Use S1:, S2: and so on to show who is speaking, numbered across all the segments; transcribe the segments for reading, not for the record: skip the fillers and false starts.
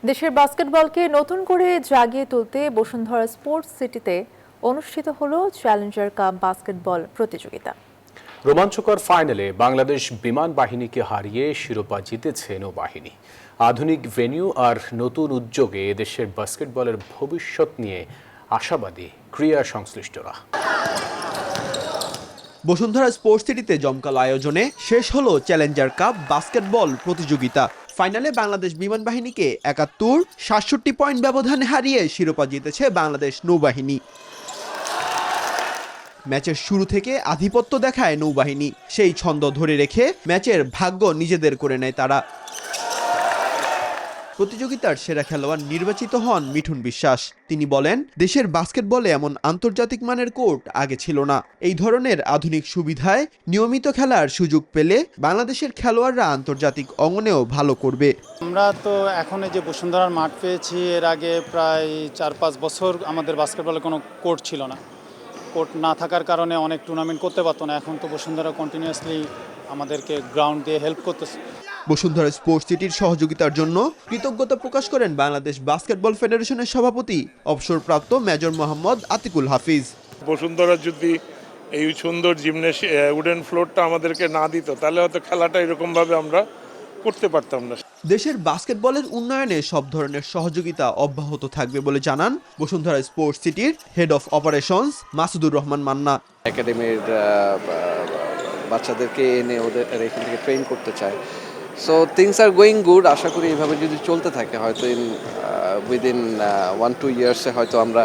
S1: দেশের বাস্কেটবলকে নতুন করে জাগিয়ে তুলতে বসুন্ধরা স্পোর্টস সিটিতে অনুষ্ঠিত হলো চ্যালেঞ্জার কাপ বাস্কেটবল প্রতিযোগিতা।
S2: রোমাঞ্চকর ফাইনালে বাংলাদেশ বিমান বাহিনীকে হারিয়ে শিরোপা জিতেছে নৌবাহিনী। আধুনিক ভেন্যু আর নতুন উদ্যোগে দেশের বাস্কেটবলের ভবিষ্যৎ নিয়ে আশাবাদী ক্রীড়া সংশ্লিষ্টরা।
S3: বসুন্ধরা স্পোর্টস সিটিতে জমকালো আয়োজনে শেষ হলো চ্যালেঞ্জার কাপ বাস্কেটবল প্রতিযোগিতা। ফাইনালে বাংলাদেশ বিমান বাহিনীকে ৭৭ পয়েন্ট ব্যবধানে হারিয়ে শিরোপা জিতেছে বাংলাদেশ নৌবাহিনী। ম্যাচের শুরু থেকে আধিপত্য দেখায় নৌবাহিনী, সেই ছন্দ ধরে রেখে ম্যাচের ভাগ্য নিজেদের করে নেয় তারা। প্রতিযোগিতার সেরা খেলোয়াড় নির্বাচিত হন মিঠুন বিশ্বাস। তিনি বলেন, দেশের বাস্কেটবলে এমন আন্তর্জাতিক মানের কোর্ট আগে ছিল না। এই ধরনের আধুনিক সুবিধায় নিয়মিত খেলার সুযোগ পেলে বাংলাদেশের খেলোয়াড়রা আন্তর্জাতিক অঙ্গনেও ভালো করবে।
S4: আমরা তো এখন যে বসুন্ধরার মাঠ পেয়েছি, এর আগে প্রায় ৪-৫ বছর আমাদের বাস্কেটবলে কোনো কোর্ট ছিল না। কোর্ট না থাকার কারণে অনেক টুর্নামেন্ট করতে পারতো না। এখন তো বসুন্ধরা কন্টিনিউয়াসলি আমাদেরকে গ্রাউন্ড দিয়ে হেল্প করতেছে।
S3: বসুন্ধরা স্পোর্টস সিটির সহযোগিতার জন্য কৃতজ্ঞতা প্রকাশ করেন বাংলাদেশ বাস্কেটবল ফেডারেশনের সভাপতি অবসরপ্রাপ্ত মেজর মোহাম্মদ আতিকুল হাফিজ।
S5: বসুন্ধরা যদি এই সুন্দর উডেন ফ্লোরটা আমাদেরকে না দিত, তাহলে হয়তো খেলাটা এরকমভাবে আমরা করতে পারতাম না।
S3: দেশের বাস্কেটবলের উন্নয়নে সব ধরনের সহযোগিতা অব্যাহত থাকবে বলে জানান বসুন্ধরা স্পোর্টস সিটির head of operations Masudur Rahman Manna.
S6: একাডেমির বাচ্চাদেরকে এনে ওদের এখান থেকে ট্রেন করতে চায়। So things are going good. আশা করি এইভাবে যদি চলতে থাকে, হয়তো উইদিন 1-2 ইয়ার্সে হয়তো আমরা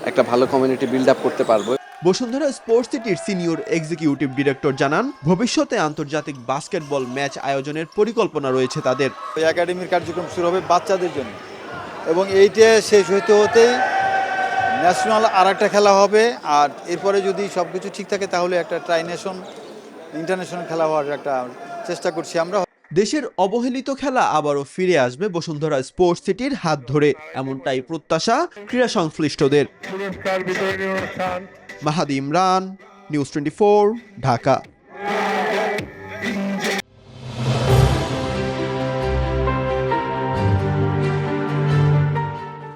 S6: একটা ভালো কমিউনিটি বিল্ড আপ করতে পারবো।
S3: বসুন্ধরা স্পোর্টস সিটির সিনিয়র এক্সিকিউটিভ ডিরেক্টর জানান, ভবিষ্যতে আন্তর্জাতিক বাস্কেটবল ম্যাচ আয়োজনের পরিকল্পনা রয়েছে তাদের।
S7: একাডেমির কার্যক্রম শুরু হবে বাচ্চাদের জন্য, এবং এইটা শেষ হতেই ন্যাশনাল আর একটা খেলা হবে। আর এরপরে যদি সব কিছু ঠিক থাকে, তাহলে একটা ট্রাইনেশন ইন্টারন্যাশনাল খেলা হওয়ার একটা চেষ্টা করছি আমরা।
S3: দেশের অবহেলিত খেলা আবারও ফিরে আসবে বসুন্ধরা স্পোর্টস সিটির হাত ধরে, এমনটাই প্রত্যাশা ক্রীড়া সংশ্লিষ্টদের। মাহাদি ইমরান, নিউজ 24, ঢাকা।